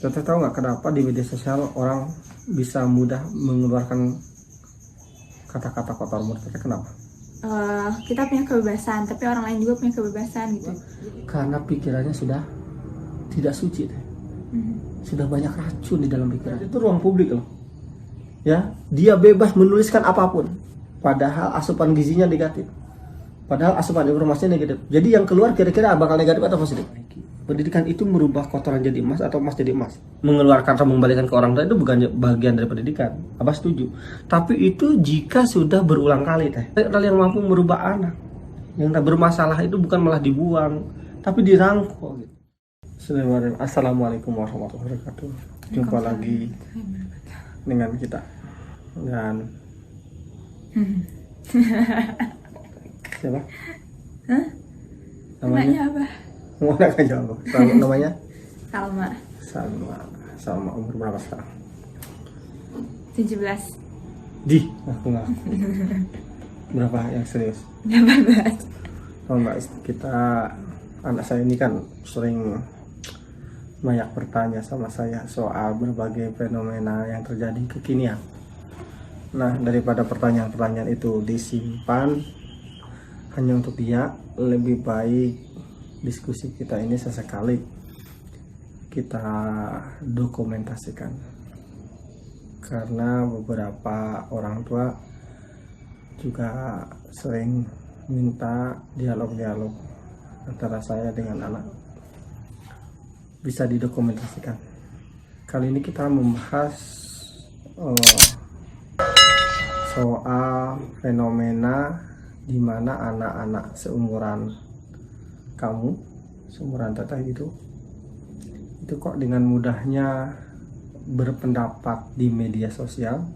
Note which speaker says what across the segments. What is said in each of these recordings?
Speaker 1: Teteh tahu nggak kenapa di media sosial orang bisa mudah mengeluarkan kata-kata kotor menurut Teteh kenapa?
Speaker 2: Kita punya kebebasan, tapi orang lain juga punya kebebasan gitu.
Speaker 1: Karena pikirannya sudah tidak suci teh. Sudah banyak racun di dalam pikiran. Itu ruang publik loh. Ya, dia bebas menuliskan apapun. Padahal asupan gizinya negatif. Padahal asupan informasinya negatif. Jadi yang keluar kira-kira bakal negatif atau positif? Pendidikan itu merubah kotoran jadi emas atau emas jadi emas. Mengeluarkan atau mengembalikan ke orang tua itu bukan bagian dari pendidikan. Abah setuju. Tapi itu jika sudah berulang kali teh. Orang yang mampu merubah anak. Yang tak bermasalah itu bukan malah dibuang, tapi dirangkul gitu. Assalamualaikum warahmatullahi wabarakatuh. Jumpa lagi dengan kita. Dan siapa?
Speaker 2: Hah? Namanya apa?
Speaker 1: Mau nak jawab. Namanya?
Speaker 2: Salma.
Speaker 1: Salma umur berapa sekarang?
Speaker 2: 17.
Speaker 1: Aku nggak. Berapa yang serius?
Speaker 2: 18.
Speaker 1: Oh mbak, anak saya ini kan sering banyak bertanya sama saya soal berbagai fenomena yang terjadi kekinian. Nah, daripada pertanyaan-pertanyaan itu disimpan hanya untuk dia, lebih baik diskusi kita ini sesekali kita dokumentasikan. Karena beberapa orang tua juga sering minta dialog-dialog antara saya dengan anak bisa didokumentasikan. Kali ini kita membahas soal fenomena di mana anak-anak seumuran kamu, seumuran Teteh itu kok dengan mudahnya berpendapat di media sosial.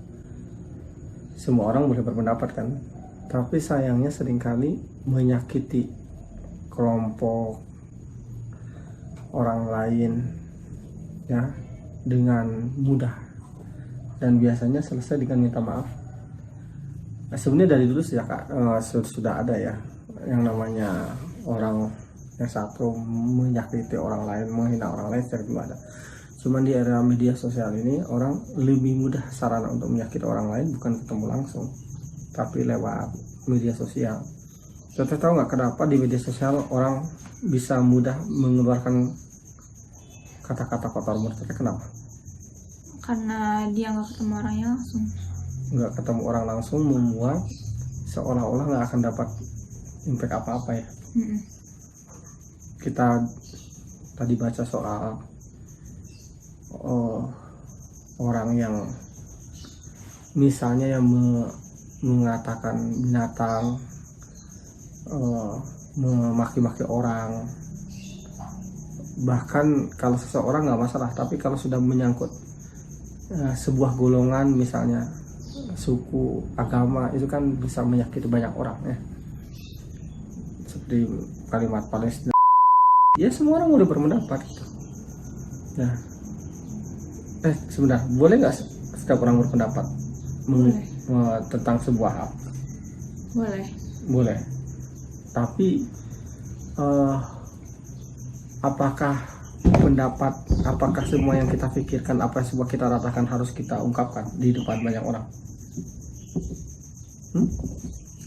Speaker 1: Semua orang boleh berpendapat kan, tapi sayangnya seringkali menyakiti kelompok orang lain ya dengan mudah, dan biasanya selesai dengan minta maaf. Sebenarnya dari dulu sudah ada ya yang namanya orang yang satu menyakiti orang lain, menghina orang lain, secara dulu ada. Cuman di era media sosial ini orang lebih mudah sarana untuk menyakiti orang lain bukan ketemu langsung, tapi lewat media sosial. Teteh tahu nggak kenapa di media sosial orang bisa mudah mengeluarkan kata-kata kotor menurut Teteh kenapa?
Speaker 2: Karena dia nggak ketemu orangnya langsung.
Speaker 1: Nggak ketemu orang langsung membuat seolah-olah nggak akan dapat impact apa-apa ya. Kita tadi baca soal orang yang misalnya yang mengatakan binatang, memaki-maki orang. Bahkan kalau seseorang nggak masalah, tapi kalau sudah menyangkut sebuah golongan, misalnya suku, agama, itu kan bisa menyakiti banyak orang ya. Seperti kalimat Palestina, ya semua orang boleh berpendapat gitu. Nah, sebentar, boleh nggak setiap orang berpendapat tentang sebuah hal? Boleh. Tapi apakah semua yang kita pikirkan, apa yang semua kita ratakan harus kita ungkapkan di depan banyak orang?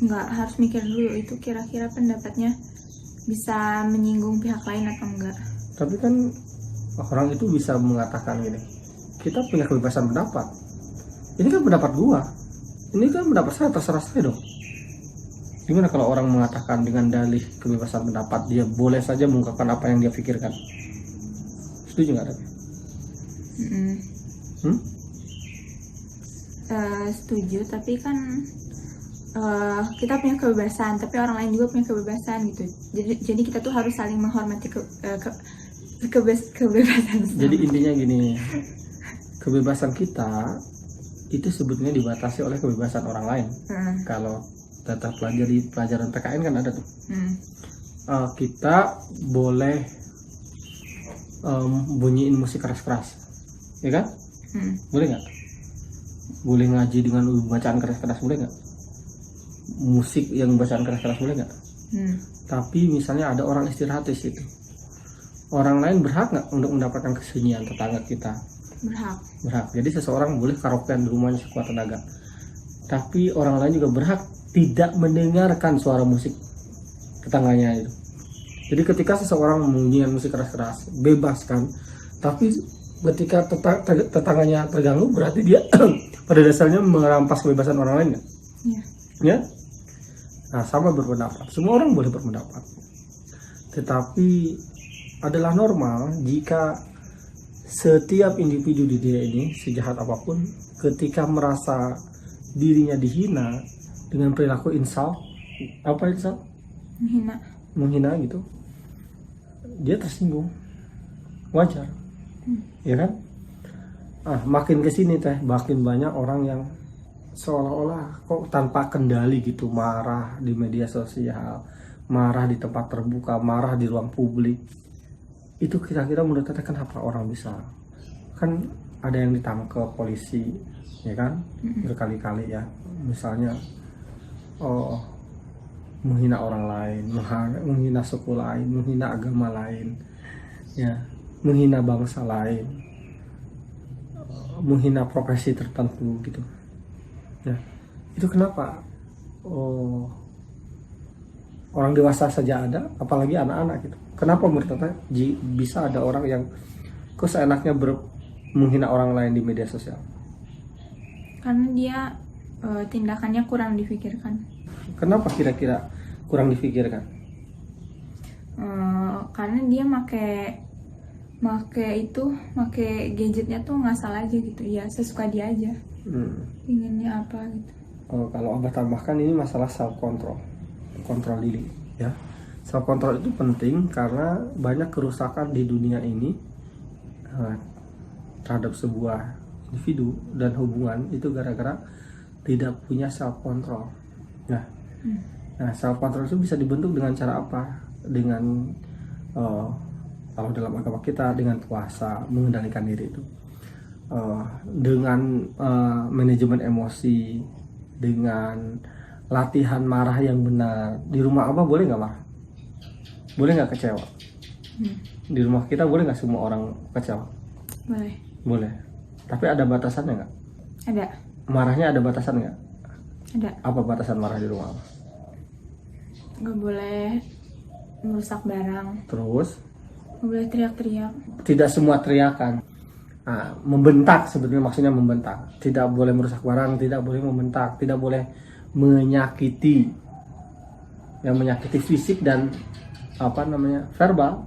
Speaker 2: Nggak, harus mikir dulu itu kira-kira pendapatnya bisa menyinggung pihak lain atau enggak.
Speaker 1: Tapi kan orang itu bisa mengatakan gini, kita punya kebebasan pendapat. Ini kan pendapat gua, ini kan pendapat saya, terserah saya dong. Gimana kalau orang mengatakan dengan dalih kebebasan pendapat, dia boleh saja mengungkapkan apa yang dia pikirkan? Setuju nggak?
Speaker 2: Setuju, tapi kan kita punya kebebasan, tapi orang lain juga punya kebebasan gitu. Jadi kita tuh harus saling menghormati kebebasan.
Speaker 1: Jadi intinya gini, kebebasan kita itu sebetulnya dibatasi oleh kebebasan orang lain. Kalau Teteh pelajari pelajaran PKN kan ada tuh. Kita boleh bunyiin musik keras-keras, ya kan? Boleh nggak? Boleh ngaji dengan bacaan keras-keras, boleh nggak? Musik yang bacaan keras-keras boleh nggak? Tapi misalnya ada orang istirahat di situ, orang lain berhak nggak untuk mendapatkan kesunyian tetangga kita?
Speaker 2: Berhak.
Speaker 1: Berhak. Jadi seseorang boleh karaokean di rumahnya sekuat tenaga, tapi orang lain juga berhak tidak mendengarkan suara musik tetangganya itu. Jadi ketika seseorang menyanyikan musik keras-keras, bebas kan, tapi ketika tetangganya terganggu, berarti dia pada dasarnya merampas kebebasan orang lain kan?
Speaker 2: Iya.
Speaker 1: Ya. Nah, sama berpendapat. Semua orang boleh berpendapat. Tetapi adalah normal jika setiap individu di dunia ini, sejahat apapun, ketika merasa dirinya dihina dengan perilaku insult, apa insult? Menghina gitu, dia tersinggung. Wajar. Ya kan? Makin kesini teh, makin banyak orang yang seolah-olah kok tanpa kendali gitu, marah di media sosial, marah di tempat terbuka, marah di ruang publik. Itu kira-kira menurut teteh kenapa orang bisa? Kan ada yang ditangkap polisi, ya kan? Berkali-kali ya. Misalnya menghina orang lain, menghina suku lain, menghina agama lain, ya, menghina bangsa lain, menghina profesi tertentu gitu. Ya, itu kenapa? Orang dewasa saja ada, apalagi anak-anak gitu. Kenapa menurut Teteh bisa ada orang yang seenaknya menghina orang lain di media sosial?
Speaker 2: Karena dia tindakannya kurang difikirkan.
Speaker 1: Kenapa kira-kira kurang difikirkan?
Speaker 2: Karena dia make gadgetnya tuh ngasal aja gitu ya, sesuka dia aja. Inginnya apa gitu.
Speaker 1: Kalau Abah tambahkan, ini masalah self control, kontrol diri ya. Self control itu penting karena banyak kerusakan di dunia ini terhadap sebuah individu dan hubungan itu gara-gara tidak punya self control. Nah, self control itu bisa dibentuk dengan cara apa? Dengan kalau dalam agama kita dengan puasa, mengendalikan diri itu, dengan manajemen emosi, dengan latihan marah yang benar. Di rumah Abah boleh nggak marah? Boleh nggak kecewa? Di rumah kita boleh nggak semua orang kecewa?
Speaker 2: Boleh.
Speaker 1: Boleh. Tapi ada batasannya nggak?
Speaker 2: Ada.
Speaker 1: Marahnya ada batasan nggak?
Speaker 2: Ada.
Speaker 1: Apa batasan marah di rumah Abah?
Speaker 2: Nggak boleh merusak barang.
Speaker 1: Terus?
Speaker 2: Nggak boleh teriak-teriak.
Speaker 1: Tidak semua teriakan. Membentak sebetulnya maksudnya membentak. Tidak boleh merusak barang, tidak boleh membentak, tidak boleh menyakiti. Yang menyakiti fisik dan verbal.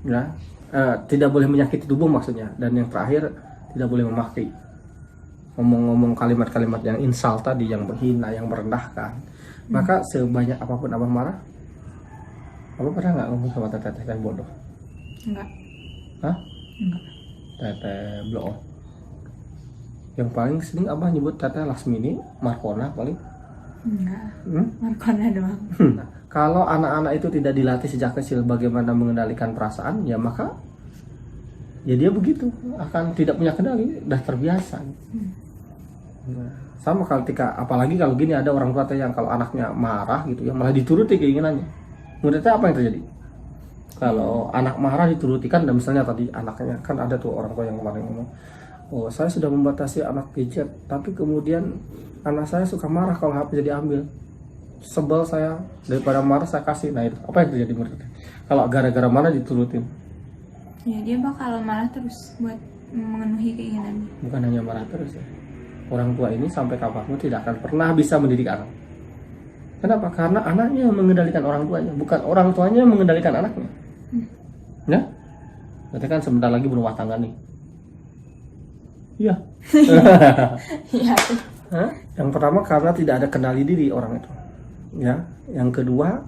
Speaker 1: Ya. Tidak boleh menyakiti tubuh maksudnya. Dan yang terakhir, tidak boleh memaki. Ngomong-ngomong kalimat-kalimat yang insult tadi, yang menghina, yang merendahkan. Maka sebanyak apapun Abah marah, Abah pernah nggak ngomong sama teteh bodoh?
Speaker 2: Enggak.
Speaker 1: Hah?
Speaker 2: Enggak.
Speaker 1: Teteh blow on. Yang paling sering Abah nyebut teteh Lasmini, Markona paling.
Speaker 2: Enggak. Markona doang.
Speaker 1: Nah, kalau anak-anak itu tidak dilatih sejak kecil bagaimana mengendalikan perasaan, ya maka ya dia begitu, akan tidak punya kendali, dah terbiasa. Nah, sama ketika apalagi kalau gini ada orang tua yang kalau anaknya marah gitu ya malah dituruti keinginannya. Menurut saya apa yang terjadi? Kalau anak marah dituruti kan, dan misalnya tadi anaknya kan ada tuh orang tua yang kemarin ngomong, saya sudah membatasi anak gadget, tapi kemudian anak saya suka marah kalau HP diambil. Sebel saya, daripada marah saya kasih. Nah itu apa yang terjadi menurut saya? Kalau gara-gara marah diturutin?
Speaker 2: Ya dia bakal marah terus buat memenuhi keinginannya.
Speaker 1: Bukan hanya marah terus ya. Orang tua ini sampai kapanpun tidak akan pernah bisa mendidik anak. Kenapa? Karena anaknya yang mengendalikan orang tuanya, bukan orang tuanya yang mengendalikan anaknya. Ya? Berarti kan sebentar lagi berumah tangga nih. Iya.
Speaker 2: Iya.
Speaker 1: Yang pertama karena tidak ada kendali diri orang itu. Ya. Yang kedua,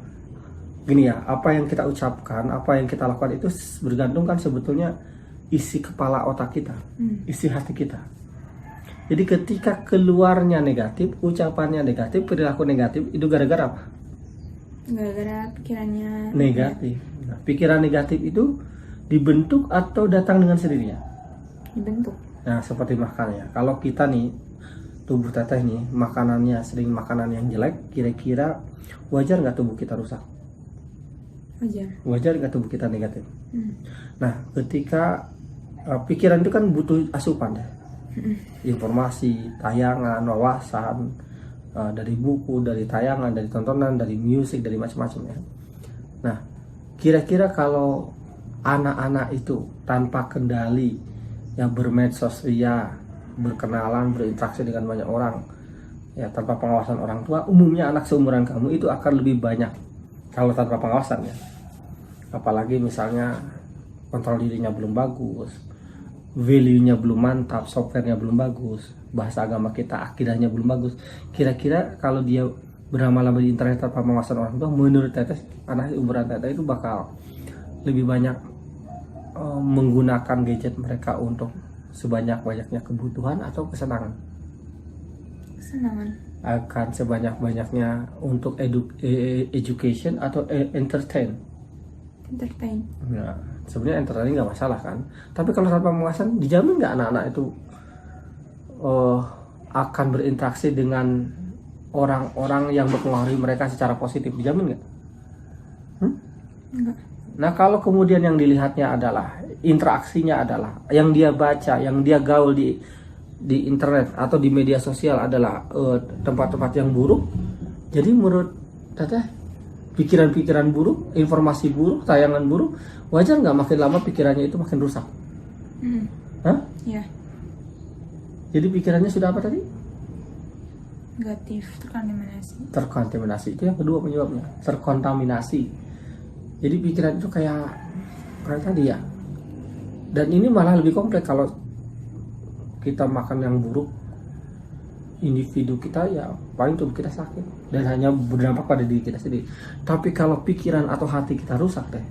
Speaker 1: gini ya, apa yang kita ucapkan, apa yang kita lakukan itu bergantung kan sebetulnya isi kepala otak kita, isi hati kita. Jadi ketika keluarnya negatif, ucapannya negatif, perilaku negatif, itu gara-gara apa?
Speaker 2: Gara-gara pikirannya
Speaker 1: negatif. Nah, pikiran negatif itu dibentuk atau datang dengan sendirinya?
Speaker 2: Dibentuk.
Speaker 1: Nah, seperti makan ya. Kalau kita nih, tubuh teteh nih, makanannya sering makanan yang jelek, kira-kira wajar nggak tubuh kita rusak? Wajar nggak tubuh kita negatif?
Speaker 2: Hmm.
Speaker 1: Nah, ketika pikiran itu kan butuh asupan ya. Informasi, tayangan, wawasan, dari buku, dari tayangan, dari tontonan, dari musik, dari macam-macam ya. Nah, kira-kira kalau anak-anak itu tanpa kendali yang bermedsos ria, berkenalan, berinteraksi dengan banyak orang ya, tanpa pengawasan orang tua, umumnya anak seumuran kamu itu akan lebih banyak kalau tanpa pengawasan ya. Apalagi misalnya kontrol dirinya belum bagus, value-nya belum mantap, software-nya belum bagus, bahasa agama kita, akidahnya belum bagus. Kira-kira kalau dia berlama-lama di internet tanpa pengawasan orang tua, menurut Teteh, anak umuran Teteh itu bakal lebih banyak menggunakan gadget mereka untuk sebanyak-banyaknya kebutuhan atau kesenangan?
Speaker 2: Kesenangan.
Speaker 1: Akan sebanyak-banyaknya untuk education atau entertain? Nah, sebenarnya entertain nggak masalah kan, tapi kalau tanpa pengawasan, dijamin nggak anak-anak itu akan berinteraksi dengan orang-orang yang mempengaruhi mereka secara positif? Dijamin nggak?
Speaker 2: Enggak.
Speaker 1: Nah, kalau kemudian yang dilihatnya adalah interaksinya, adalah yang dia baca, yang dia gaul di internet atau di media sosial adalah tempat-tempat yang buruk, jadi menurut Teteh, pikiran-pikiran buruk, informasi buruk, tayangan buruk, wajar nggak makin lama pikirannya itu makin rusak? Hah?
Speaker 2: Ya,
Speaker 1: Jadi pikirannya sudah apa tadi?
Speaker 2: negatif, terkontaminasi.
Speaker 1: Terkontaminasi, itu yang kedua penyebabnya, terkontaminasi. Jadi pikiran itu kayak tadi ya. Dan ini malah lebih kompleks kalau kita makan yang buruk, individu kita ya paling tubuh kita sakit dan hanya berdampak pada diri kita sendiri. Tapi kalau pikiran atau hati kita rusak deh,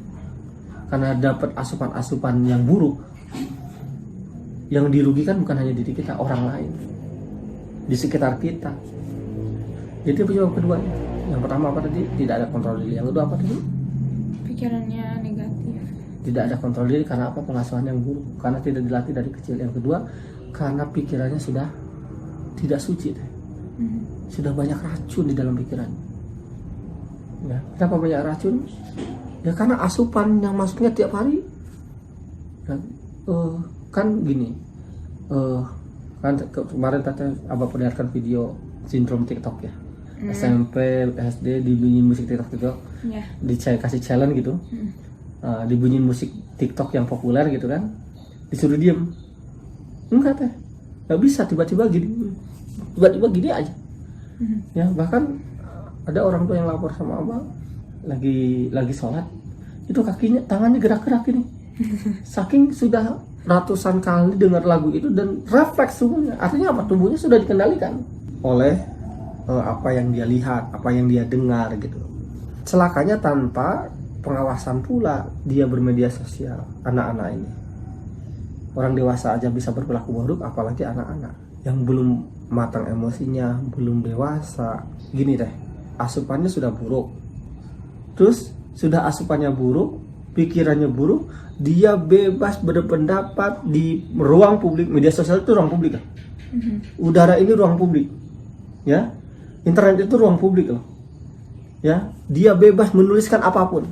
Speaker 1: karena dapat asupan-asupan yang buruk, yang dirugikan bukan hanya diri kita, orang lain di sekitar kita. Jadi penyebab keduanya. Yang pertama apa tadi? Tidak ada kontrol diri. Yang kedua apa tadi?
Speaker 2: Pikirannya negatif.
Speaker 1: Tidak ada kontrol diri karena apa? Pengasuhan yang buruk, karena tidak dilatih dari kecil. Yang kedua, karena pikirannya sudah tidak suci deh. Sudah banyak racun di dalam pikiran. Ya, kenapa banyak racun? Ya karena asupan yang masuknya tiap hari. Dan, kan gini, kan kemarin Teteh Abah perlihatkan video sindrom TikTok ya. SMP, SD dibunyiin musik TikTok,
Speaker 2: Ya.
Speaker 1: kasih challenge gitu, dibunyiin musik TikTok yang populer gitu kan, disuruh diem, enggak Teh, nggak bisa, tiba-tiba gini aja. Ya, bahkan ada orang tua yang lapor sama Abah, lagi sholat, itu kakinya, tangannya gerak-gerak ini, saking sudah ratusan kali dengar lagu itu dan refleks tubuhnya. Artinya apa? Tubuhnya sudah dikendalikan oleh apa yang dia lihat, apa yang dia dengar gitu. Celakanya tanpa pengawasan pula dia bermedia sosial, anak-anak ini. Orang dewasa aja bisa berperilaku buruk, apalagi anak-anak yang belum matang emosinya, belum dewasa. Gini deh, asupannya sudah buruk. Terus sudah asupannya buruk, pikirannya buruk, dia bebas berpendapat di ruang publik. Media sosial itu ruang publik kan? Udara ini ruang publik. Ya. Internet itu ruang publik loh. Ya, dia bebas menuliskan apapun.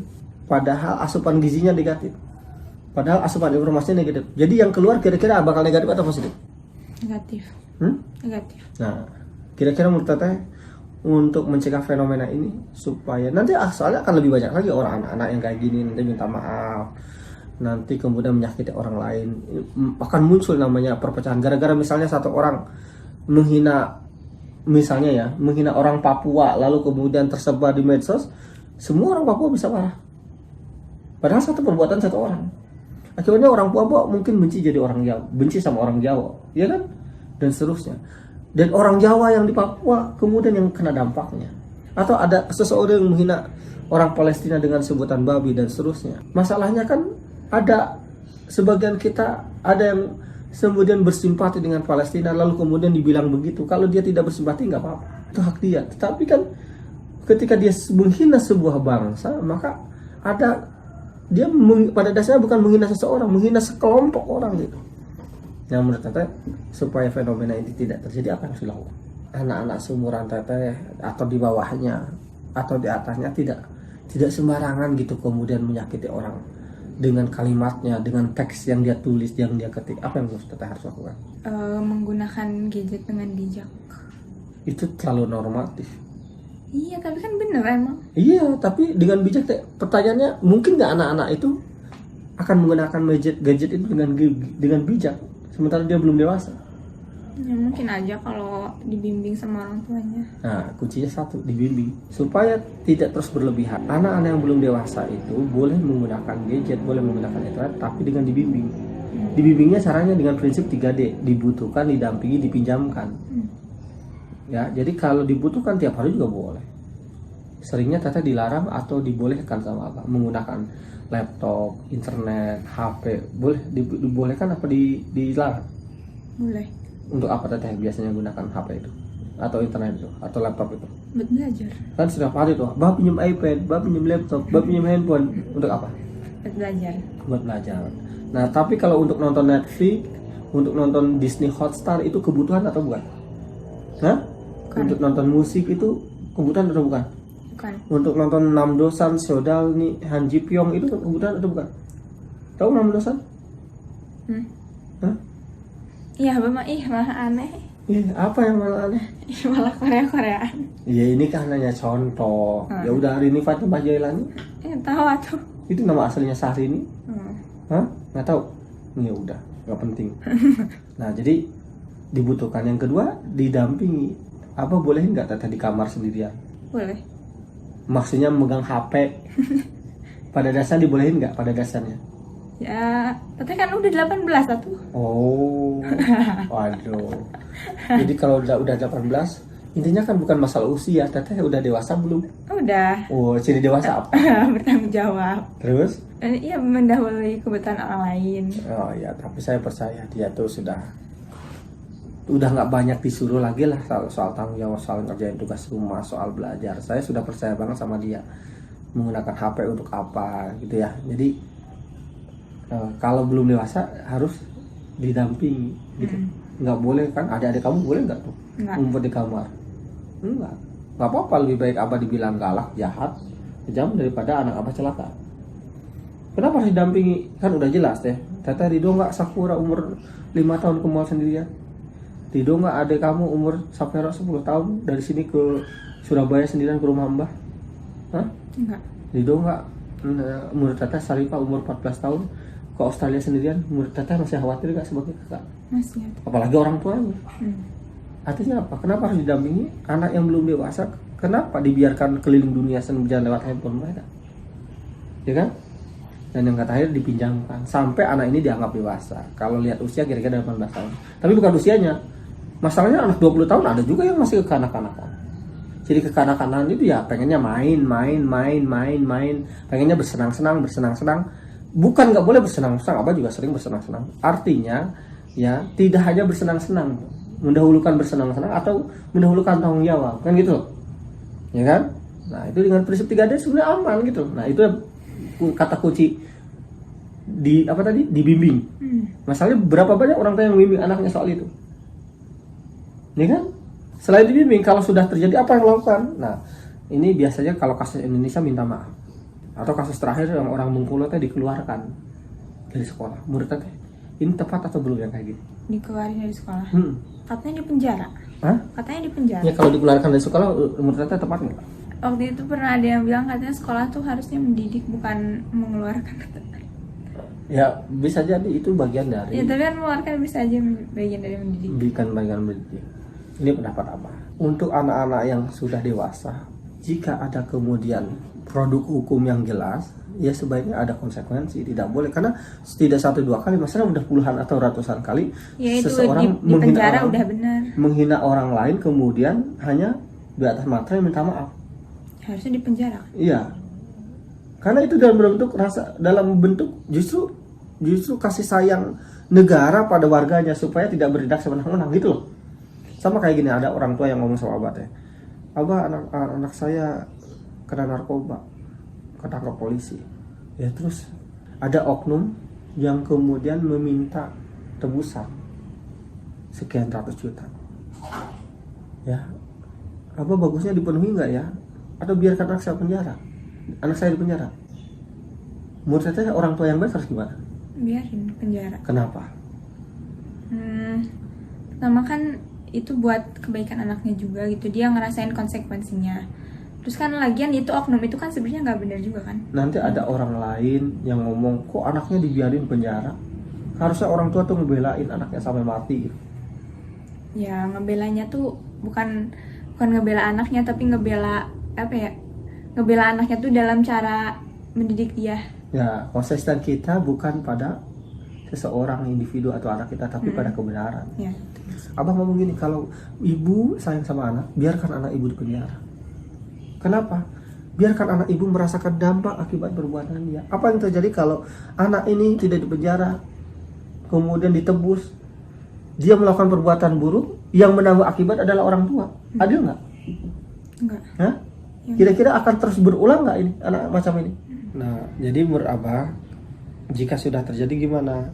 Speaker 1: Padahal asupan gizinya negatif. Padahal asupan informasinya negatif. Jadi yang keluar kira-kira bakal negatif atau positif?
Speaker 2: Negatif. Negatif.
Speaker 1: Nah, kira-kira menurut Teteh, untuk mencegah fenomena ini supaya nanti soalnya akan lebih banyak lagi orang anak-anak yang kayak gini, nanti minta maaf, nanti kemudian menyakiti orang lain, akan muncul namanya perpecahan gara-gara misalnya satu orang menghina, misalnya ya, menghina orang Papua lalu kemudian tersebar di medsos, semua orang Papua bisa marah. Padahal satu perbuatan satu orang. Akhirnya orang Papua mungkin benci jadi orang Jawa, benci sama orang Jawa, ya kan? Dan seterusnya. Dan orang Jawa yang di Papua kemudian yang kena dampaknya. Atau ada seseorang yang menghina orang Palestina dengan sebutan babi dan seterusnya. Masalahnya kan ada sebagian kita ada yang kemudian bersimpati dengan Palestina lalu kemudian dibilang begitu. Kalau dia tidak bersimpati nggak apa-apa, itu hak dia. Tetapi kan ketika dia menghina sebuah bangsa, maka ada dia pada dasarnya bukan menghina seseorang, menghina sekelompok orang gitu. Yang menurut Teteh, supaya fenomena ini tidak terjadi, apa yang harus dilakukan? Anak-anak seumuran Teteh atau di bawahnya atau di atasnya tidak sembarangan gitu kemudian menyakiti orang dengan kalimatnya, dengan teks yang dia tulis, yang dia ketik. Apa yang Teteh harus lakukan?
Speaker 2: Menggunakan gadget dengan bijak.
Speaker 1: Itu terlalu normatif.
Speaker 2: Iya, tapi kan bener emang.
Speaker 1: Iya, tapi dengan bijak. Pertanyaannya, mungkin nggak anak-anak itu akan menggunakan gadget itu dengan bijak, sementara dia belum dewasa?
Speaker 2: Ya mungkin aja kalau dibimbing sama orang tuanya.
Speaker 1: Nah, kuncinya satu, dibimbing supaya tidak terus berlebihan. Anak-anak yang belum dewasa itu boleh menggunakan gadget, boleh menggunakan internet, tapi dengan dibimbing. Dibimbingnya caranya dengan prinsip 3D, dibutuhkan, didampingi, dipinjamkan. Ya, jadi kalau dibutuhkan tiap hari juga boleh. Seringnya Teteh dilarang atau dibolehkan sama apa? Menggunakan laptop, internet, HP, boleh dibolehkan apa dilarang?
Speaker 2: Boleh.
Speaker 1: Untuk apa Teteh biasanya gunakan HP itu atau internet itu atau laptop itu?
Speaker 2: Buat belajar.
Speaker 1: Kan setiap hari tuh, bah pinjam iPad, bah pinjam laptop, bah pinjam handphone. Untuk apa?
Speaker 2: Buat belajar.
Speaker 1: Buat belajar. Nah, tapi kalau untuk nonton Netflix, untuk nonton Disney Hotstar itu kebutuhan atau bukan? Hah?
Speaker 2: Bukan.
Speaker 1: Untuk nonton musik itu kebutuhan atau bukan?
Speaker 2: Bukan.
Speaker 1: Untuk nonton Namdosan, Seodal, nih Han Ji Pyong itu kebutuhan atau bukan? Tahu Namdosan? Hah?
Speaker 2: Iya, malah aneh.
Speaker 1: Iya, apa yang malah aneh?
Speaker 2: Malah Korea-Koreaan.
Speaker 1: Iya, ini kan hanya contoh. Ya udah, hari ini Fatimah Jailani.
Speaker 2: Tahu atuh.
Speaker 1: Itu nama aslinya Syahrini. Hah? Nggak tahu? Ya udah, nggak penting. Nah, jadi dibutuhkan. Yang kedua, didampingi. Apa boleh nggak Teteh di kamar sendirian?
Speaker 2: Boleh.
Speaker 1: Maksudnya megang HP. Pada dasarnya dibolehin nggak pada dasarnya?
Speaker 2: Ya, Teteh kan udah 18 atuh.
Speaker 1: Oh, waduh. Jadi kalau udah 18, intinya kan bukan masalah usia. Teteh udah dewasa belum?
Speaker 2: Udah.
Speaker 1: Oh, ciri dewasa apa?
Speaker 2: Bertanggung jawab.
Speaker 1: Terus?
Speaker 2: Iya, mendahului kebutuhan orang lain.
Speaker 1: Oh ya, tapi saya percaya dia tuh udah nggak banyak disuruh lagi lah soal tanggung jawab, soal ngerjain tugas rumah, soal belajar. Saya sudah percaya banget sama dia menggunakan HP untuk apa gitu ya. Jadi kalau belum dewasa harus didampingi gitu. Nggak boleh kan, adik-adik kamu boleh nggak tuh ngumpet di kamar? Nggak apa-apa, lebih baik Abah dibilang galak, jahat, kejam daripada anak Abah celaka. Kenapa harus didampingi? Kan udah jelas deh. Teteh ridho nggak Sakura umur 5 tahun ke mall sendirian? Ridho nggak adik kamu umur Sapero 10 tahun dari sini ke Surabaya sendirian ke rumah Mbah? Hah?
Speaker 2: Enggak.
Speaker 1: Ridho nggak umur Teteh Sarifah umur 14 tahun ke Australia sendirian? Umur Teteh masih khawatir nggak sebagai kakak?
Speaker 2: Masih.
Speaker 1: Apalagi orang tuanya. Artinya apa? Kenapa harus didampingi anak yang belum dewasa? Kenapa dibiarkan keliling dunia berjalan lewat handphone mereka? Ya kan? Dan yang terakhir dipinjamkan sampai anak ini dianggap dewasa. Kalau lihat usia kira-kira 18 tahun. Tapi bukan usianya. Masalahnya anak 20 tahun ada juga yang masih kekanak-kanakan. Jadi kekanak-kanakan itu ya pengennya main. Pengennya bersenang-senang. Bukan nggak boleh bersenang-senang, Abah juga sering bersenang-senang. Artinya ya tidak hanya bersenang-senang, mendahulukan bersenang-senang atau mendahulukan tanggung jawab, kan gitu loh. Ya kan? Nah, itu dengan prinsip 3D sebenarnya aman gitu. Nah, itu kata kunci dibimbing. Masalahnya berapa banyak orang tua yang membimbing anaknya soal itu? Ya kan? Selain dibimbing, kalau sudah terjadi apa yang dilakukan? Nah, ini biasanya kalau kasus Indonesia minta maaf. Atau kasus terakhir yang orang Bengkulu dikeluarkan dari sekolah. Menurut Teteh, ini tepat atau belum yang kayak gitu?
Speaker 2: Dikeluarin dari sekolah. Katanya di penjara.
Speaker 1: Hah?
Speaker 2: Katanya di penjara.
Speaker 1: Ya kalau dikeluarkan dari sekolah, menurut Teteh tepat nggak?
Speaker 2: Waktu itu pernah ada yang bilang katanya sekolah tuh harusnya mendidik bukan mengeluarkan.
Speaker 1: Ya bisa jadi itu bagian dari.
Speaker 2: Ya tapi kan mengeluarkan bisa aja bagian dari mendidik.
Speaker 1: Bukan bagian mendidik. Ini pendapat apa? Untuk anak-anak yang sudah dewasa, jika ada kemudian produk hukum yang jelas, ya sebaiknya ada konsekuensi. Tidak boleh, karena tidak 1-2 kali, masalah udah puluhan atau ratusan kali
Speaker 2: ya, itu
Speaker 1: seseorang
Speaker 2: di penjara udah benar.
Speaker 1: Menghina orang lain kemudian hanya di atas materai minta maaf.
Speaker 2: Harusnya di penjara.
Speaker 1: Iya. Karena itu dalam bentuk justru kasih sayang negara pada warganya supaya tidak bertindak semena-mena gitu loh. Sama kayak gini, ada orang tua yang ngomong sama Abah teh, Abah anak saya kena narkoba, ketangkap polisi. Ya terus ada oknum yang kemudian meminta tebusan sekian ratus juta. Ya, Abah bagusnya dipenuhi nggak ya? Atau biarkan anak saya penjara? anak saya di penjara. Menurut saya orang tua yang baik harus gimana?
Speaker 2: Biarin penjara.
Speaker 1: Kenapa?
Speaker 2: Pertama kan itu buat kebaikan anaknya juga gitu, dia ngerasain konsekuensinya. Terus kan lagian itu oknum itu kan sebenarnya nggak benar juga kan.
Speaker 1: Nanti ada orang lain yang ngomong, kok anaknya dibiarin penjara? Harusnya orang tua tuh ngebelain anaknya sampai mati gitu.
Speaker 2: Ya ngebelanya tuh bukan ngebela anaknya, tapi ngebela apa ya? Ngebela anaknya tuh dalam cara mendidik dia.
Speaker 1: Ya, konsisten kita bukan pada seseorang individu atau anak kita, tapi pada kebenaran.
Speaker 2: Ya.
Speaker 1: Abang ngomong gini, kalau ibu sayang sama anak, biarkan anak ibu di penjara. Kenapa? Biarkan anak ibu merasakan dampak akibat perbuatan dia. Apa yang terjadi kalau anak ini tidak di penjara, kemudian ditebus, dia melakukan perbuatan buruk, yang menanggung akibat adalah orang tua. Adil nggak?
Speaker 2: Enggak.
Speaker 1: Hah? Kira-kira akan terus berulang nggak ini anak macam ini? Nah, jadi menurut Abah, jika sudah terjadi gimana?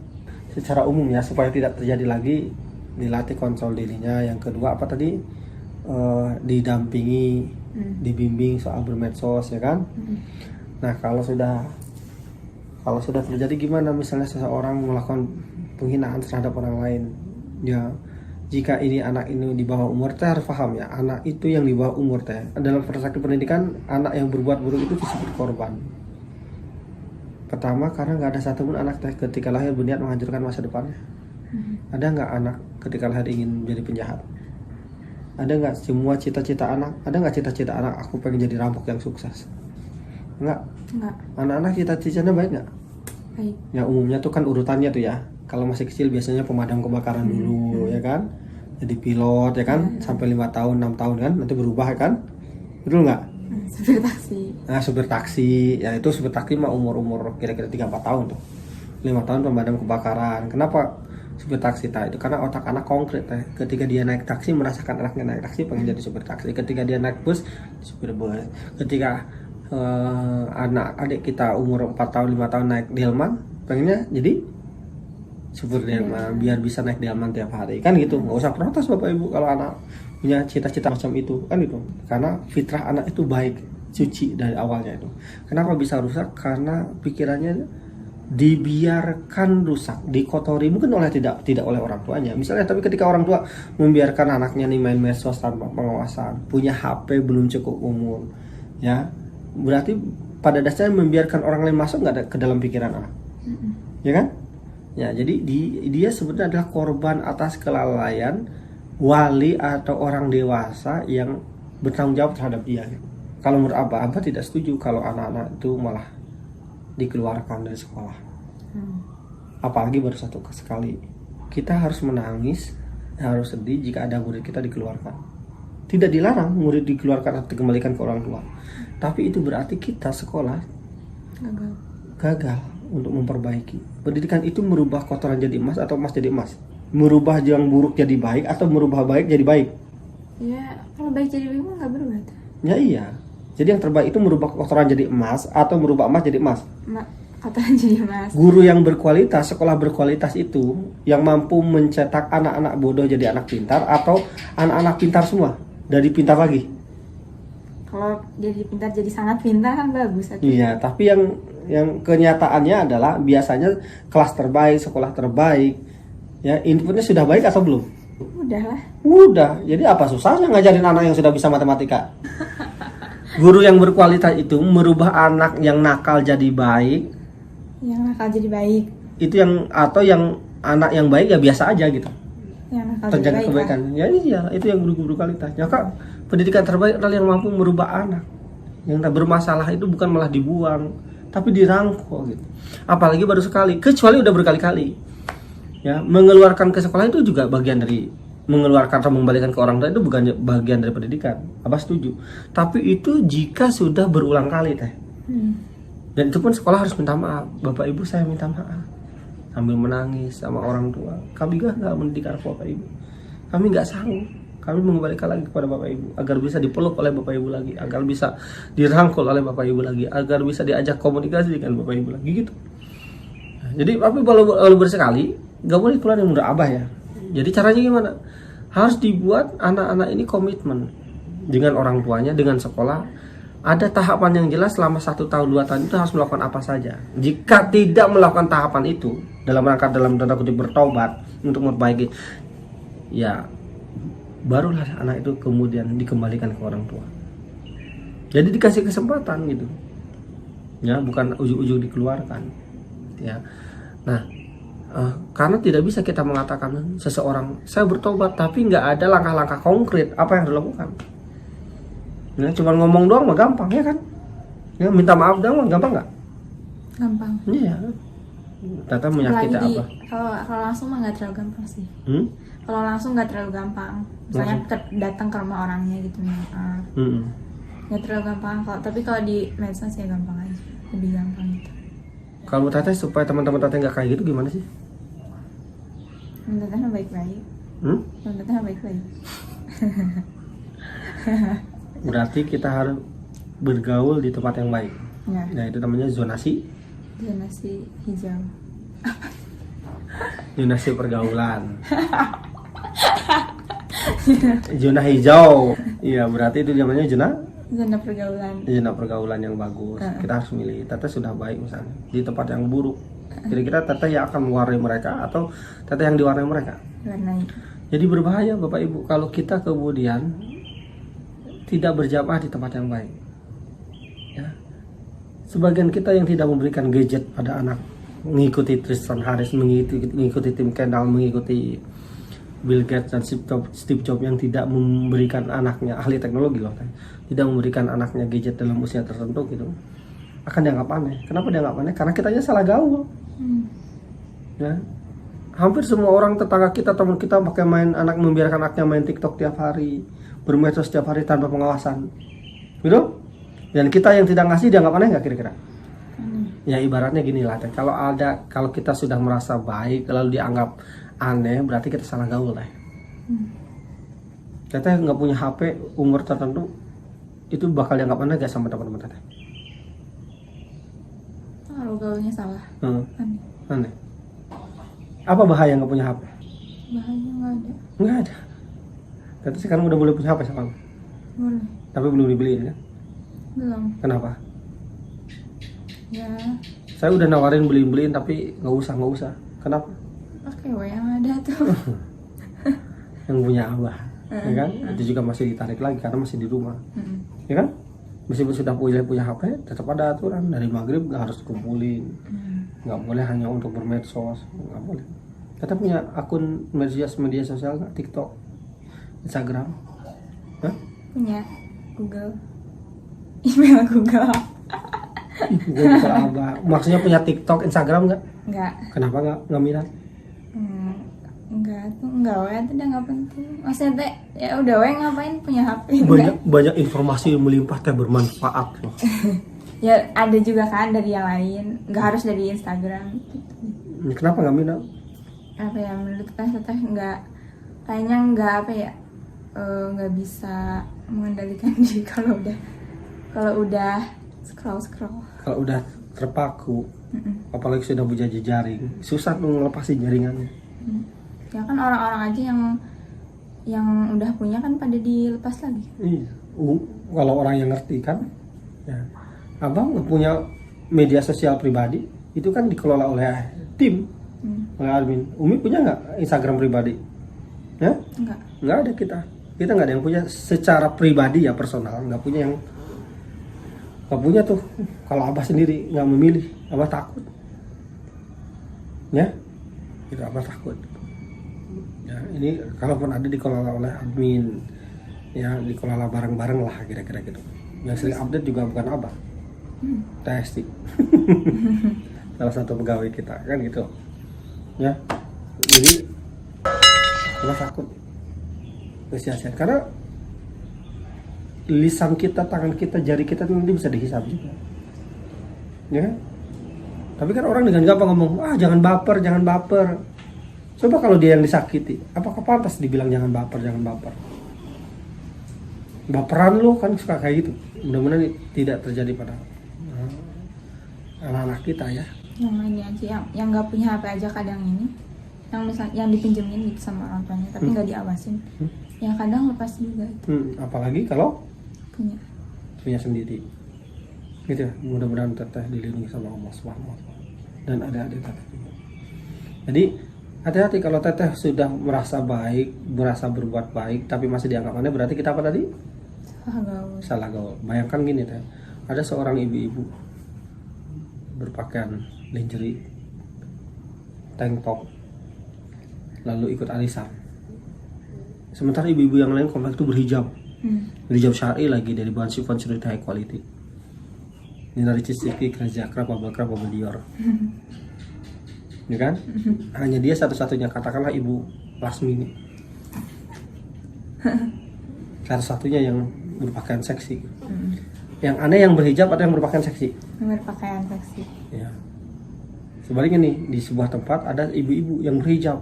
Speaker 1: Secara umum ya, supaya tidak terjadi lagi, dilatih kontrol dirinya. Yang kedua apa tadi? Didampingi, dibimbing soal bermedsos, ya kan? Nah, kalau sudah terjadi gimana? Misalnya seseorang melakukan penghinaan terhadap orang lain, ya, jika ini anak ini di bawah umur, teh harus paham ya, anak itu yang di bawah umur teh dalam perspektif pendidikan, anak yang berbuat buruk itu disebut korban. Pertama, karena nggak ada satupun anak teh ketika lahir berniat menghancurkan masa depannya. Ada nggak anak ketika lahir ingin menjadi penjahat? Ada nggak semua cita-cita anak? Ada nggak cita-cita anak aku pengen jadi rampok yang sukses? Nggak. Anak-anak cita-citanya baik nggak?
Speaker 2: Baik.
Speaker 1: Ya umumnya tuh kan urutannya tuh ya. Kalau masih kecil biasanya pemadam kebakaran dulu, ya kan? Jadi pilot, ya kan? Sampai 5 tahun, 6 tahun kan? Nanti berubah kan? Betul nggak?
Speaker 2: Supir taksi.
Speaker 1: Nah, supir taksi, ya itu supir taksi mah umur kira-kira 3-4 tahun tuh. 5 tahun pemadam kebakaran. Kenapa supir taksi itu? Karena otak anak konkret ya. Ketika dia naik taksi, merasakan anaknya naik taksi, pengen jadi supir taksi. Ketika dia naik bus, supir bus. Ketika anak adik kita umur 4 tahun, 5 tahun naik delman, pengennya jadi supir delman, biar bisa naik delman tiap hari. Kan gitu, nggak usah protes Bapak Ibu kalau anak punya cita-cita macam itu, kan gitu. Karena fitrah anak itu baik, suci dari awalnya itu. Kenapa bisa rusak? Karena pikirannya dibiarkan rusak, dikotori mungkin tidak oleh orang tuanya. Misalnya, tapi ketika orang tua membiarkan anaknya nih main medsos tanpa pengawasan, punya HP belum cukup umur, ya, berarti pada dasarnya membiarkan orang lain masuk nggak ke dalam pikiran anak, ya kan? Ya, jadi dia sebenarnya adalah korban atas kelalaian wali atau orang dewasa yang bertanggung jawab terhadap dia. Kalau menurut Abah tidak setuju kalau anak-anak itu malah dikeluarkan dari sekolah. Apalagi baru satu sekali. Kita harus menangis, harus sedih jika ada murid kita dikeluarkan. Tidak dilarang murid dikeluarkan atau dikembalikan ke orang tua, tapi itu berarti kita sekolah gagal untuk memperbaiki. Pendidikan itu merubah kotoran jadi emas atau emas jadi emas, merubah yang buruk jadi baik atau merubah baik jadi baik.
Speaker 2: Ya, kalau baik jadi baik mah nggak berubah tuh.
Speaker 1: Ya iya. Jadi yang terbaik itu merubah kotoran jadi emas atau merubah emas jadi emas.
Speaker 2: Kotoran jadi emas.
Speaker 1: Guru yang berkualitas, sekolah berkualitas itu yang mampu mencetak anak-anak bodoh jadi anak pintar atau anak-anak pintar semua dari pintar lagi.
Speaker 2: Kalau jadi pintar jadi sangat pintar kan bagus.
Speaker 1: Iya, tapi yang kenyataannya adalah biasanya kelas terbaik, sekolah terbaik, ya inputnya sudah baik atau belum? Udah. Jadi apa susahnya ngajarin anak yang sudah bisa matematika? Guru yang berkualitas itu merubah anak yang nakal jadi baik.
Speaker 2: Yang nakal jadi baik.
Speaker 1: Itu yang anak yang baik ya biasa aja gitu.
Speaker 2: Yang nakal
Speaker 1: terjaga
Speaker 2: jadi
Speaker 1: kebaikan.
Speaker 2: Baik,
Speaker 1: ya iya, itu yang guru berkualitas. Ya Kak, pendidikan terbaik adalah yang mampu merubah anak. Yang tak bermasalah itu bukan malah dibuang, tapi dirangkul gitu. Apalagi baru sekali, kecuali udah berkali-kali. Ya, mengeluarkan ke sekolah itu juga bagian dari mengeluarkan atau mengembalikan ke orang tua, itu bukan bagian dari pendidikan. Abah setuju. Tapi itu jika sudah berulang kali teh. Dan itu pun sekolah harus minta maaf. Bapak Ibu, saya minta maaf. Sambil menangis sama orang tua. Kami nggak mendidik anak Bapak Ibu. Kami nggak sanggup. Kami mengembalikan lagi kepada Bapak Ibu agar bisa dipeluk oleh Bapak Ibu lagi, agar bisa dirangkul oleh Bapak Ibu lagi, agar bisa diajak komunikasi dengan Bapak Ibu lagi gitu. Nah, jadi tapi kalau bersekali nggak boleh keluar yang menurut Abah ya. Jadi caranya gimana? Harus dibuat anak-anak ini komitmen dengan orang tuanya, dengan sekolah, ada tahapan yang jelas selama 1 tahun 2 tahun itu harus melakukan apa saja. Jika tidak melakukan tahapan itu dalam rangka dalam tanda kutip bertobat untuk memperbaiki, ya barulah anak itu kemudian dikembalikan ke orang tua. Jadi dikasih kesempatan gitu, ya bukan ujung-ujung dikeluarkan, ya. Nah, karena tidak bisa kita mengatakan seseorang saya bertobat tapi nggak ada langkah-langkah konkret apa yang dilakukan. Ya, cuma ngomong doang mah gampang ya kan? Ya minta maaf doang mah gampang nggak?
Speaker 2: Gampang.
Speaker 1: Iya. Ternyata menyakiti
Speaker 2: Apalagi
Speaker 1: apa?
Speaker 2: kalau langsung mah nggak terlalu gampang sih.
Speaker 1: Hmm?
Speaker 2: Kalau langsung nggak terlalu gampang. Misalnya datang ke rumah orangnya gitu, maaf. Nggak terlalu gampang. Tapi kalau di medsos ya gampang aja, lebih gampang gitu.
Speaker 1: Kalau Teteh supaya teman-teman Teteh nggak kayak gitu gimana sih?
Speaker 2: Teteh baik-baik. Teteh baik-baik.
Speaker 1: Berarti kita harus bergaul di tempat yang baik.
Speaker 2: Ya.
Speaker 1: Nah itu namanya zonasi
Speaker 2: Hijau.
Speaker 1: zonasi pergaulan. Zona hijau. Iya berarti itu namanya
Speaker 2: Zona pergaulan.
Speaker 1: zona pergaulan yang bagus. Kita harus milih. Teteh sudah baik misalnya di tempat yang buruk. Kira-kira Teteh yang akan mewarnai mereka atau Teteh yang diwarnai mereka?
Speaker 2: Warnai.
Speaker 1: Jadi berbahaya Bapak Ibu kalau kita kemudian tidak berjamaah di tempat yang baik. Ya. Sebagian kita yang tidak memberikan gadget pada anak, mengikuti Tristan Harris, mengikuti Tim Kendall, mengikuti Bill Gates dan Steve Jobs yang tidak memberikan anaknya, ahli teknologi loh, tidak memberikan anaknya gadget dalam usia tertentu gitu, akan dianggap aneh. Kenapa dianggap aneh? Karena kitanya salah gaul. Ya. Hampir semua orang tetangga kita, teman kita pakai membiarkan anaknya main TikTok tiap hari, bermedsos setiap hari tanpa pengawasan, gitu. Dan kita yang tidak ngasih dianggap aneh nggak kira-kira? Ya ibaratnya gini lah, kalau kita sudah merasa baik lalu dianggap aneh, berarti kita salah gaul lah. Teteh nggak punya HP umur tertentu, itu bakal dianggap aneh gak sama teman-teman Teteh?
Speaker 2: Kalau gaulnya salah.
Speaker 1: Aneh. Apa bahaya nggak punya HP?
Speaker 2: Bahaya nggak ada.
Speaker 1: Nggak ada. Teteh sekarang udah boleh punya HP sekarang?
Speaker 2: Boleh.
Speaker 1: Tapi belum dibeliin kan?
Speaker 2: Belum.
Speaker 1: Kenapa?
Speaker 2: Ya.
Speaker 1: Saya udah nawarin beliin tapi nggak usah. Kenapa?
Speaker 2: Oke, yang ada tuh.
Speaker 1: Yang punya abah, ya kan? Itu juga masih ditarik lagi karena masih di rumah, ya kan? Meskipun sudah punya HP, tetap ada aturan dari maghrib nggak harus kumpulin, nggak boleh hanya untuk bermedsos, nggak boleh. Kita punya akun media sosial nggak? TikTok, Instagram, hah?
Speaker 2: Punya Google, email Google.
Speaker 1: Gue bisa abah. Maksudnya punya TikTok, Instagram nggak?
Speaker 2: Nggak.
Speaker 1: Kenapa nggak minat?
Speaker 2: Enggak weh, itu udah nggak penting. Maksudnya teh ya udah weh, ngapain punya HP?
Speaker 1: Banyak informasi yang melimpah teh bermanfaat loh.
Speaker 2: Ya ada juga kan dari yang lain, nggak harus dari Instagram gitu.
Speaker 1: Kenapa nggak minat?
Speaker 2: Apa ya, menurut teh nggak, kayaknya nggak apa ya, nggak bisa mengendalikan diri kalau udah scroll.
Speaker 1: Kalau udah terpaku, apalagi sudah punya jejaring, susah tuh ngelepasin jaringannya.
Speaker 2: Ya kan orang-orang aja yang udah punya kan pada dilepas lagi.
Speaker 1: Iya. Kalau orang yang ngerti kan, ya. Abang punya media sosial pribadi itu kan dikelola oleh tim, oleh admin. Umi punya nggak Instagram pribadi? Ya? Nggak ada kita nggak ada yang punya secara pribadi ya, personal. Nggak punya tuh. Kalau abah sendiri nggak memilih, abah takut. Ya, itu abah takut. Ya, ini kalaupun ada dikelola oleh admin, ya dikelola bareng-bareng lah kira-kira gitu. Yang sering update juga bukan abah, Testi, salah satu pegawai kita kan gitu. Ya, jadi abah takut sia-sia karena lisan kita, tangan kita, jari kita nanti bisa dihisap juga, ya. Tapi kan orang dengan gampang ngomong, jangan baper. Coba kalau dia yang disakiti, apakah pantas dibilang jangan baper? Baperan lo kan suka kayak gitu. Mudah-mudahan tidak terjadi pada anak-anak kita ya.
Speaker 2: Yang lainnya aja, yang nggak punya HP aja kadang ini, yang dipinjemin gitu sama orang tuanya, tapi nggak diawasin. Ya kadang lepas juga.
Speaker 1: Apalagi kalau
Speaker 2: punya.
Speaker 1: punya sendiri. Gitu ya, mudah-mudahan teteh dilindungi sama Allah Subhanahu wa Ta'ala dan adik-adik teteh juga. Jadi hati-hati kalau teteh sudah merasa baik, merasa berbuat baik tapi masih dianggap aneh, berarti kita apa tadi? Salah gaul. Bayangkan gini teh, ada seorang ibu-ibu berpakaian lingerie, tank top, lalu ikut arisan. Sementara ibu-ibu yang lain komplek itu berhijab, berhijab syar'i lagi dari bahan chiffon cerita high quality. Ini dari Cisiki, Kerja Krab, Babakra, Babadior. Ya kan? Hanya dia satu-satunya, katakanlah Ibu Lasmini. Satu-satunya yang berpakaian seksi. Yang aneh yang berhijab atau yang berpakaian seksi?
Speaker 2: Yang berpakaian seksi.
Speaker 1: Ya. Sebaliknya nih, di sebuah tempat ada ibu-ibu yang berhijab.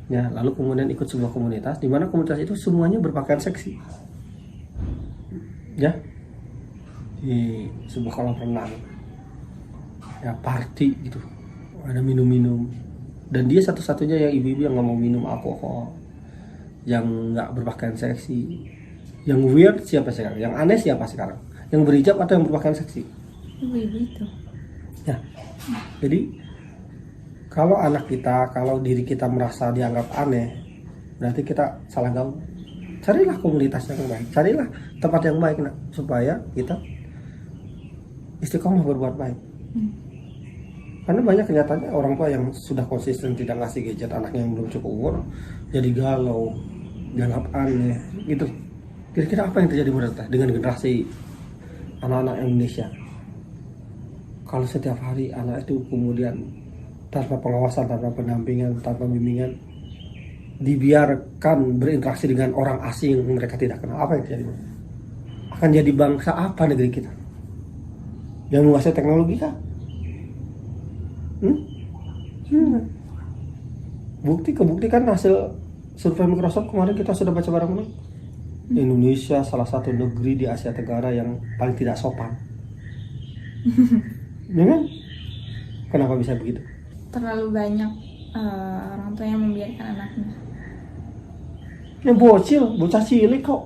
Speaker 1: Ya, lalu kemudian ikut sebuah komunitas di mana komunitas itu semuanya berpakaian seksi. Ya. Di sebuah kolam renang. Ya, party gitu. Ada minum-minum. Dan dia satu-satunya yang ibu-ibu yang nggak mau minum alkohol, yang nggak berpakaian seksi. Yang weird siapa sekarang? Yang aneh siapa sekarang? Yang berhijab atau yang berpakaian seksi?
Speaker 2: Ibu-ibu itu.
Speaker 1: Ya. Jadi kalau anak kita, kalau diri kita merasa dianggap aneh, berarti kita salah gaul. Carilah komunitas yang baik, carilah tempat yang baik, nak, supaya kita istiqomah berbuat baik. Karena banyak kenyataannya orang tua yang sudah konsisten tidak ngasih gadget anaknya yang belum cukup umur, jadi galau, dianggap aneh, gitu. Kira-kira apa yang terjadi dengan generasi anak-anak Indonesia? Kalau setiap hari anak itu kemudian tanpa pengawasan, tanpa pendampingan, tanpa bimbingan, dibiarkan berinteraksi dengan orang asing yang mereka tidak kenal, apa yang terjadi? Akan jadi bangsa apa negeri kita? Yang menguasai teknologi kah? Kebuktikan hasil survei Microsoft kemarin kita sudah baca bareng-bareng. Indonesia salah satu negeri di Asia Tenggara yang paling tidak sopan. Ya kan? Kenapa bisa begitu?
Speaker 2: Terlalu banyak orang tua yang membiarkan anaknya.
Speaker 1: Yang bocah cilik kok.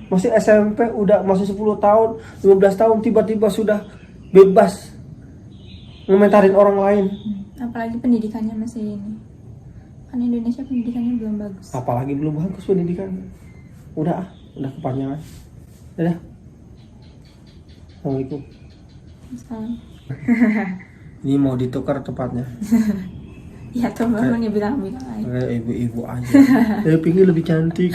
Speaker 1: Masih SMP, masih 10 tahun, 15 tahun tiba-tiba sudah bebas ngomentarin orang lain.
Speaker 2: Apalagi pendidikannya masih ini. Kan Indonesia pendidikannya belum bagus.
Speaker 1: Apalagi belum bagus pendidikannya. Udah kepanjangan. Dadah. Assalamualaikum.
Speaker 2: Salam.
Speaker 1: Ini mau ditukar tempatnya.
Speaker 2: Ya tuh memang bilang aja.
Speaker 1: Kayak ibu-ibu aja. Pinggir lebih cantik.